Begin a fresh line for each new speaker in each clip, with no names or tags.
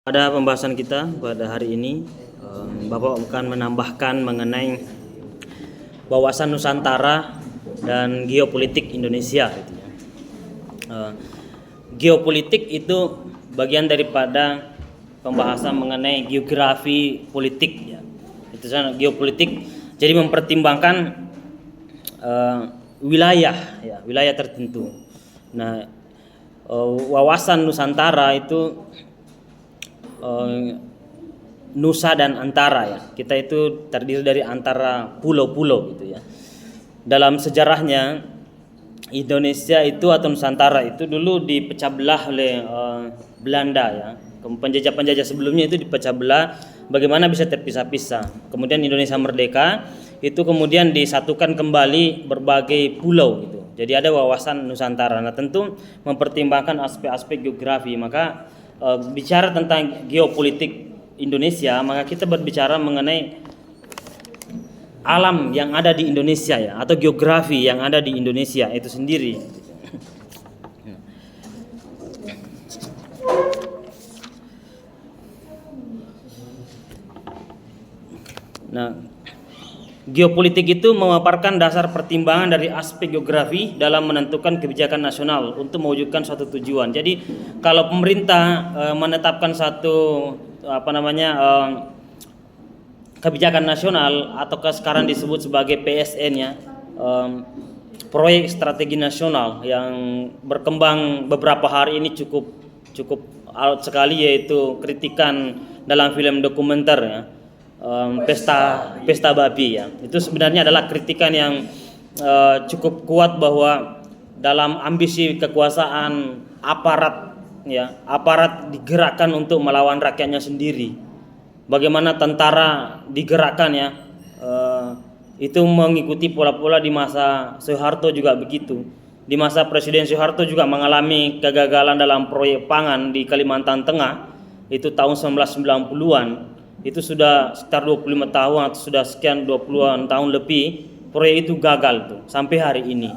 Pada pembahasan kita pada hari ini, Bapak akan menambahkan mengenai wawasan Nusantara dan geopolitik Indonesia. Gitu ya. Geopolitik itu bagian daripada pembahasan mengenai geografi politik. Ya. Itu geopolitik. Jadi mempertimbangkan wilayah tertentu. Nah, wawasan Nusantara itu Nusa dan Antara ya. Kita itu terdiri dari antara pulau-pulau gitu ya. Dalam sejarahnya Indonesia itu atau Nusantara itu dulu dipecah belah oleh Belanda ya. Penjajah-penjajah sebelumnya itu dipecah belah, bagaimana bisa terpisah-pisah. Kemudian Indonesia merdeka, itu kemudian disatukan kembali berbagai pulau gitu. Jadi ada wawasan Nusantara. Nah, tentu mempertimbangkan aspek-aspek geografi. Maka bicara tentang geopolitik Indonesia, maka kita berbicara mengenai alam yang ada di Indonesia ya, atau geografi yang ada di Indonesia itu sendiri. Nah, geopolitik itu memaparkan dasar pertimbangan dari aspek geografi dalam menentukan kebijakan nasional untuk mewujudkan suatu tujuan. Jadi kalau pemerintah menetapkan satu kebijakan nasional atau sekarang disebut sebagai PSN ya, proyek strategi nasional yang berkembang beberapa hari ini cukup alot sekali, yaitu kritikan dalam film dokumenter ya. Pesta babi ya. Itu sebenarnya adalah kritikan yang cukup kuat bahwa dalam ambisi kekuasaan aparat digerakkan untuk melawan rakyatnya sendiri. Bagaimana tentara digerakkan ya, itu mengikuti pola-pola di masa Soeharto juga begitu. Di masa Presiden Soeharto juga mengalami kegagalan dalam proyek pangan di Kalimantan Tengah itu tahun 1990-an. Itu sudah sekitar 25 tahun atau sudah sekian 20-an tahun lebih proyek itu gagal tuh sampai hari ini.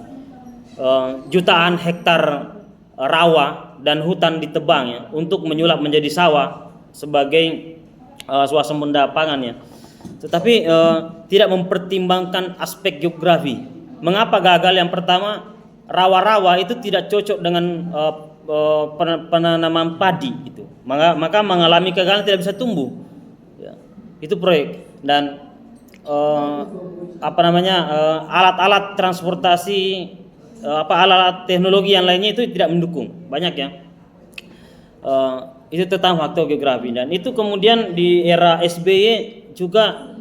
Jutaan hektar rawa dan hutan ditebang ya untuk menyulap menjadi sawah sebagai swasembada pangan ya. Tetapi tidak mempertimbangkan aspek geografi. Mengapa gagal? Yang pertama, rawa-rawa itu tidak cocok dengan penanaman padi gitu. Maka mengalami kegagalan, tidak bisa tumbuh. Itu proyek. Dan alat-alat transportasi, alat-alat teknologi yang lainnya itu tidak mendukung, banyak ya. Itu tentang faktor geografi. Dan itu kemudian di era SBY juga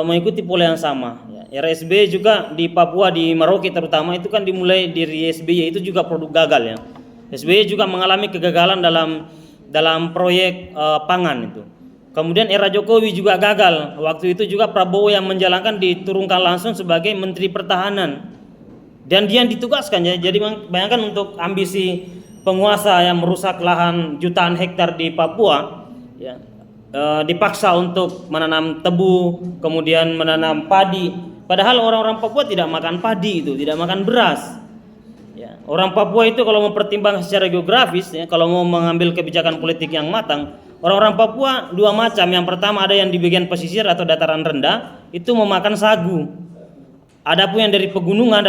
mengikuti pola yang sama ya. Era SBY juga di Papua, di Merauke terutama, itu kan dimulai dari SBY, itu juga produk gagal ya. SBY juga mengalami kegagalan dalam proyek pangan itu. Kemudian era Jokowi juga gagal. Waktu itu juga Prabowo yang menjalankan, diturunkan langsung sebagai Menteri Pertahanan. Dan dia yang ditugaskan ya. Jadi bayangkan, untuk ambisi penguasa yang merusak lahan jutaan hektar di Papua ya, dipaksa untuk menanam tebu, kemudian menanam padi. Padahal orang-orang Papua tidak makan padi itu, tidak makan beras. Ya, orang Papua itu kalau mempertimbangkan secara geografis ya, kalau mau mengambil kebijakan politik yang matang, orang-orang Papua dua macam. Yang pertama, ada yang di bagian pesisir atau dataran rendah itu memakan sagu. Adapun yang dari pegunungan,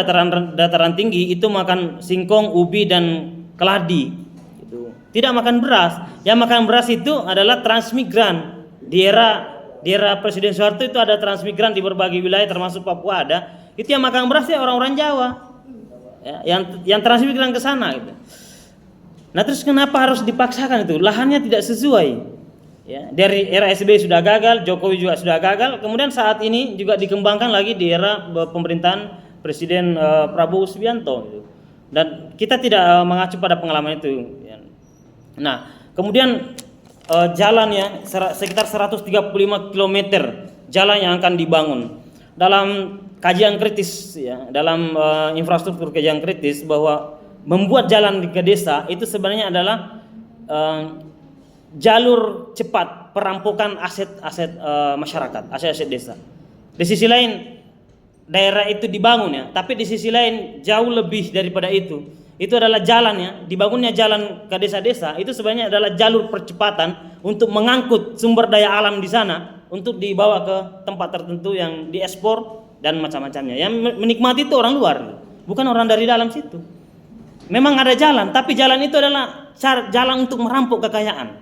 dataran tinggi itu makan singkong, ubi dan keladi. Gitu. Tidak makan beras. Yang makan beras itu adalah transmigran. Di era Presiden Soeharto itu ada transmigran di berbagai wilayah termasuk Papua ada. Itu yang makan beras ya orang-orang Jawa. Ya, yang transmigran ke sana gitu. Nah, terus kenapa harus dipaksakan itu? Lahannya tidak sesuai. Ya, dari era SBY sudah gagal, Jokowi juga sudah gagal, kemudian saat ini juga dikembangkan lagi di era pemerintahan Presiden Prabowo Subianto gitu. Dan kita tidak mengacu pada pengalaman itu. Nah, kemudian jalannya sekitar 135 km jalan yang akan dibangun. Dalam kajian kritis ya, dalam infrastruktur kajian kritis, bahwa membuat jalan ke desa itu sebenarnya adalah jalur cepat perampokan aset-aset masyarakat, aset-aset desa. Di sisi lain daerah itu dibangun ya, tapi di sisi lain jauh lebih daripada itu. itu adalah jalan ya, dibangunnya jalan ke desa-desa itu sebenarnya adalah jalur percepatan untuk mengangkut sumber daya alam di sana untuk dibawa ke tempat tertentu yang diekspor dan macam-macamnya. Yang menikmati itu orang luar, bukan orang dari dalam situ. Memang ada jalan, tapi jalan itu adalah jalan untuk merampok kekayaan.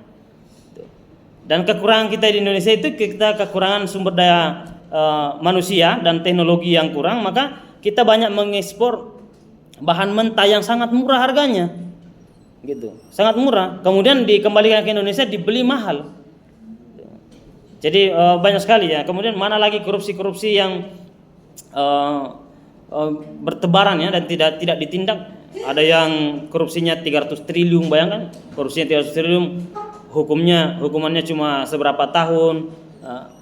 Dan kekurangan kita di Indonesia itu kita kekurangan sumber daya manusia dan teknologi yang kurang, maka kita banyak mengekspor bahan mentah yang sangat murah harganya, gitu, sangat murah. Kemudian dikembalikan ke Indonesia dibeli mahal. Jadi banyak sekali ya. Kemudian mana lagi korupsi-korupsi yang bertebaran ya dan tidak ditindak. Ada yang korupsinya 300 triliun, bayangkan korupsinya 300 triliun, hukumannya cuma seberapa tahun.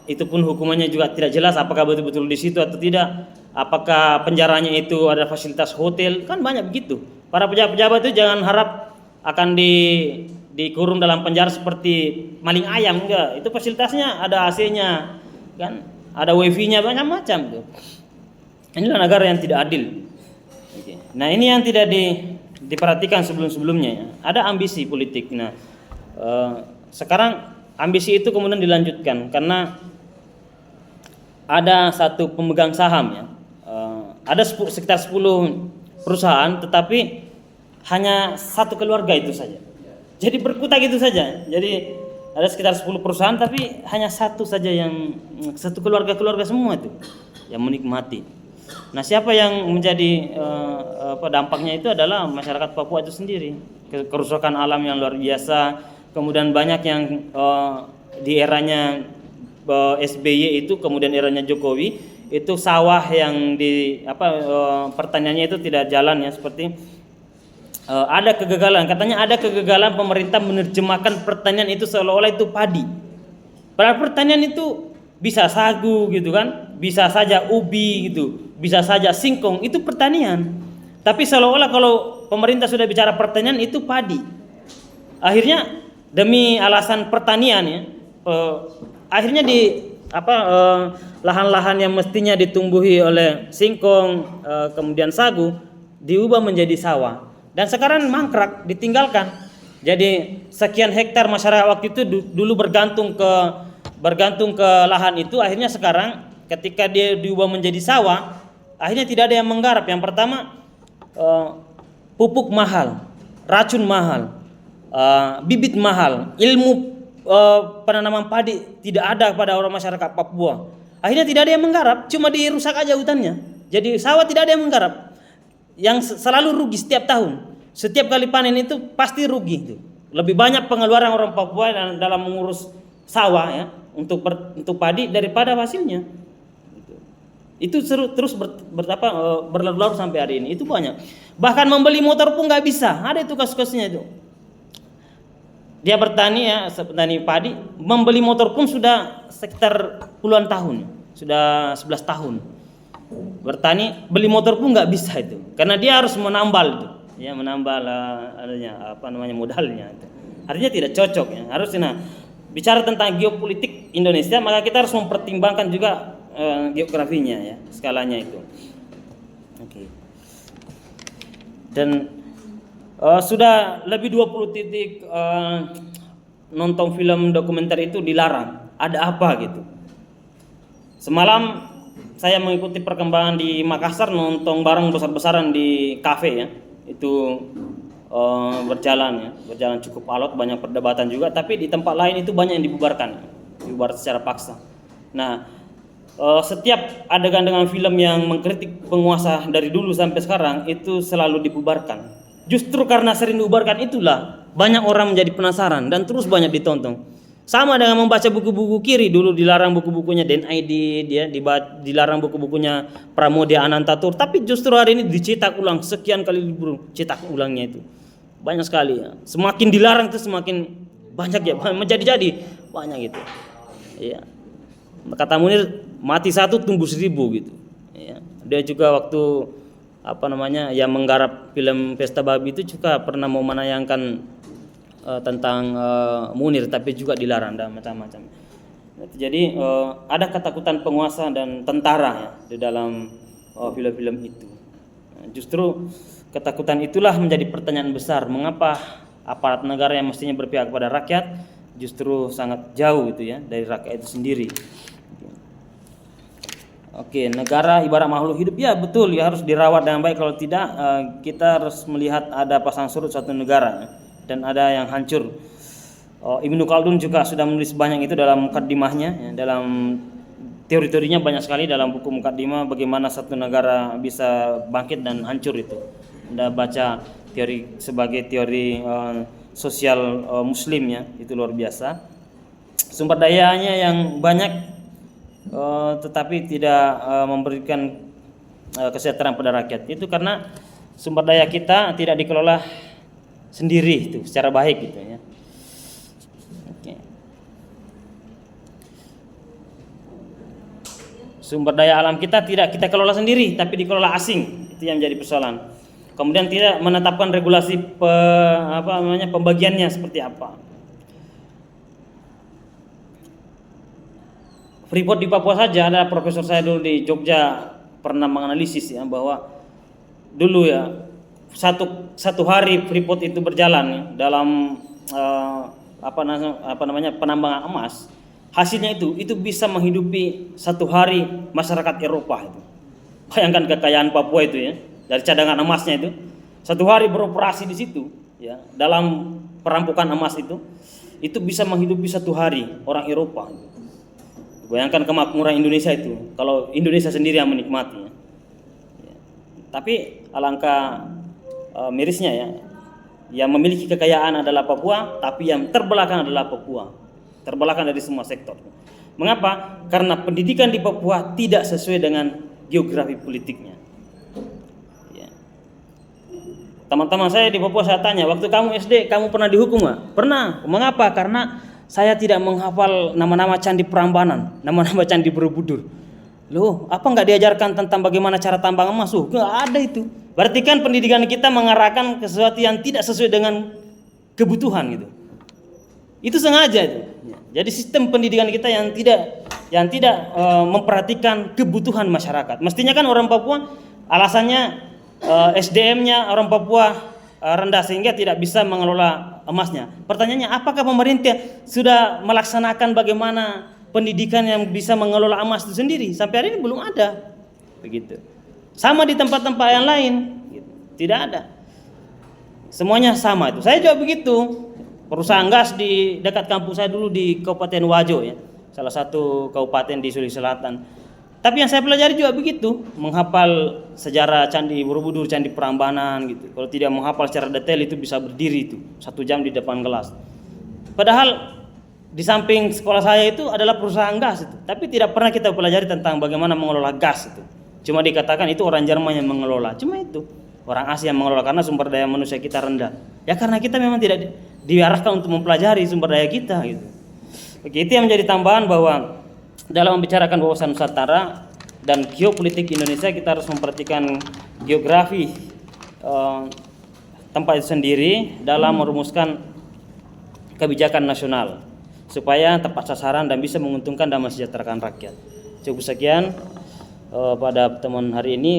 Itu pun hukumannya juga tidak jelas apakah betul-betul di situ atau tidak. Apakah penjaranya itu ada fasilitas hotel, kan banyak begitu. Para pejabat-pejabat itu jangan harap akan dikurung dalam penjara seperti maling ayam, enggak. Itu fasilitasnya ada AC-nya, kan, ada wifi-nya, macam-macam tuh. Inilah negara yang tidak adil. Nah, ini yang tidak diperhatikan sebelum-sebelumnya ya. Ada ambisi politik. Nah, sekarang ambisi itu kemudian dilanjutkan karena ada satu pemegang saham ya. Ada sekitar 10 perusahaan, tetapi hanya satu keluarga itu saja. Jadi berkutat gitu saja. Jadi ada sekitar 10 perusahaan, tapi hanya satu saja yang satu keluarga semua itu yang menikmati. Nah, siapa yang menjadi dampaknya itu adalah masyarakat Papua itu sendiri. Kerusakan alam yang luar biasa. Kemudian banyak yang di eranya SBY itu, kemudian eranya Jokowi itu sawah yang pertaniannya itu tidak jalan ya, seperti ada kegagalan. Katanya ada kegagalan pemerintah menerjemahkan pertanian itu seolah-olah itu padi. Padahal pertanian itu bisa sagu gitu kan, bisa saja ubi gitu, bisa saja singkong, itu pertanian. Tapi seolah-olah kalau pemerintah sudah bicara pertanian itu padi. Akhirnya demi alasan pertanian ya, akhirnya lahan-lahan yang mestinya ditumbuhi oleh singkong, kemudian sagu, diubah menjadi sawah. Dan sekarang mangkrak, ditinggalkan. Jadi sekian hektar masyarakat waktu itu dulu bergantung ke lahan itu, akhirnya sekarang ketika dia diubah menjadi sawah, akhirnya tidak ada yang menggarap. Yang pertama, pupuk mahal, racun mahal, bibit mahal, ilmu penanaman padi tidak ada pada orang masyarakat Papua. Akhirnya tidak ada yang menggarap, cuma dirusak aja hutannya. Jadi sawah tidak ada yang menggarap. Yang selalu rugi setiap tahun. Setiap kali panen itu pasti rugi itu. Lebih banyak pengeluaran orang Papua dalam mengurus sawah ya untuk padi daripada hasilnya. Itu terus berlarut-larut sampai hari ini. Itu banyak. Bahkan membeli motor pun nggak bisa. Ada itu kasus-kasusnya itu. Dia bertani ya, petani padi, membeli motor pun sudah sekitar puluhan tahun, sudah 11 tahun. Bertani, beli motor pun nggak bisa itu, karena dia harus menambal itu, ya menambal modalnya. Itu. Artinya tidak cocok ya. Harusnya bicara tentang geopolitik Indonesia, maka kita harus mempertimbangkan juga geografinya ya, skalanya itu. Oke. Dan sudah lebih 20 titik nonton film dokumenter itu dilarang. Ada apa gitu? Semalam saya mengikuti perkembangan di Makassar, nonton bareng besar-besaran di kafe ya. Itu berjalan cukup alot, banyak perdebatan juga. Tapi di tempat lain itu banyak yang dibubarkan secara paksa. Nah, setiap adegan dengan film yang mengkritik penguasa dari dulu sampai sekarang itu selalu dibubarkan. Justru karena sering diubarkan itulah banyak orang menjadi penasaran dan terus banyak ditonton. Sama dengan membaca buku-buku kiri, dulu dilarang buku-bukunya DNID, dia dilarang buku-bukunya Pramoedya Anantatur, tapi justru hari ini dicetak ulang sekian kali cetak ulangnya itu. Banyak sekali ya. Semakin dilarang itu semakin banyak ya, menjadi-jadi banyak gitu. Iya. Kata Munir, mati satu tumbuh 1000 gitu. Ya. Dia juga waktu yang menggarap film Pesta Babi itu juga pernah mau menayangkan tentang Munir, tapi juga dilarang dan macam-macam. Jadi ada ketakutan penguasa dan tentara ya di dalam film-film itu. Justru ketakutan itulah menjadi pertanyaan besar, mengapa aparat negara yang mestinya berpihak kepada rakyat justru sangat jauh itu ya dari rakyat itu sendiri. Oke, negara ibarat makhluk hidup, ya betul ya, harus dirawat dengan baik. Kalau tidak, kita harus melihat ada pasang surut suatu negara dan ada yang hancur. Ibnu Khaldun juga sudah menulis banyak itu dalam mukaddimahnya, ya, dalam teori-teorinya banyak sekali dalam buku mukaddimah bagaimana satu negara bisa bangkit dan hancur itu. Anda baca teori sebagai teori sosial muslim ya, itu luar biasa. Sumber dayanya yang banyak tetapi tidak memberikan kesejahteraan pada rakyat. Itu karena sumber daya kita tidak dikelola sendiri itu secara baik gitu ya. Oke. Sumber daya alam kita tidak kita kelola sendiri tapi dikelola asing. Itu yang menjadi persoalan. Kemudian tidak menetapkan regulasi pembagiannya seperti apa. Freeport di Papua saja, ada profesor saya dulu di Jogja pernah menganalisis ya bahwa dulu ya satu hari Freeport itu berjalan ya, dalam penambangan emas, hasilnya itu bisa menghidupi satu hari masyarakat Eropa itu. Bayangkan kekayaan Papua itu ya, dari cadangan emasnya satu hari beroperasi di situ ya, dalam perampokan emas itu bisa menghidupi satu hari orang Eropa. Bayangkan kemakmuran Indonesia itu, kalau Indonesia sendiri yang menikmatinya. Ya. Tapi alangkah mirisnya ya, yang memiliki kekayaan adalah Papua, tapi yang terbelakang adalah Papua, terbelakang dari semua sektor. Mengapa? Karena pendidikan di Papua tidak sesuai dengan geografi politiknya. Ya. Teman-teman saya di Papua saya tanya, waktu kamu SD, kamu pernah dihukum nggak? Pernah. Mengapa? Karena saya tidak menghafal nama-nama candi Prambanan, nama-nama candi Borobudur. Loh, apa nggak diajarkan tentang bagaimana cara tambang emas? Nggak ada itu. Berarti kan pendidikan kita mengarahkan ke sesuatu yang tidak sesuai dengan kebutuhan gitu. Itu sengaja itu. Jadi sistem pendidikan kita yang tidak memperhatikan kebutuhan masyarakat. Mestinya kan orang Papua alasannya SDM-nya orang Papua rendah sehingga tidak bisa mengelola emasnya. Pertanyaannya, apakah pemerintah sudah melaksanakan bagaimana pendidikan yang bisa mengelola emas itu sendiri? Sampai hari ini belum ada. Begitu. Sama di tempat-tempat yang lain, gitu. Tidak ada. Semuanya sama itu. Saya juga begitu. Perusahaan gas di dekat kampus saya dulu di Kabupaten Wajo ya, salah satu kabupaten di Sulawesi Selatan. Tapi yang saya pelajari juga begitu, menghafal sejarah Candi Borobudur, Candi Prambanan gitu. Kalau tidak menghafal secara detail itu bisa berdiri itu 1 jam di depan kelas. Padahal di samping sekolah saya itu adalah perusahaan gas itu, tapi tidak pernah kita pelajari tentang bagaimana mengelola gas itu. Cuma dikatakan itu orang Jerman yang mengelola, cuma itu orang Asia yang mengelola karena sumber daya manusia kita rendah. Ya karena kita memang tidak diarahkan untuk mempelajari sumber daya kita gitu. Oke, itu yang menjadi tambahan bahwa dalam membicarakan wawasan Nusantara dan geopolitik Indonesia kita harus memperhatikan geografi tempat itu sendiri dalam merumuskan kebijakan nasional supaya tepat sasaran dan bisa menguntungkan dan mensejahterakan rakyat. Cukup sekian pada pertemuan hari ini.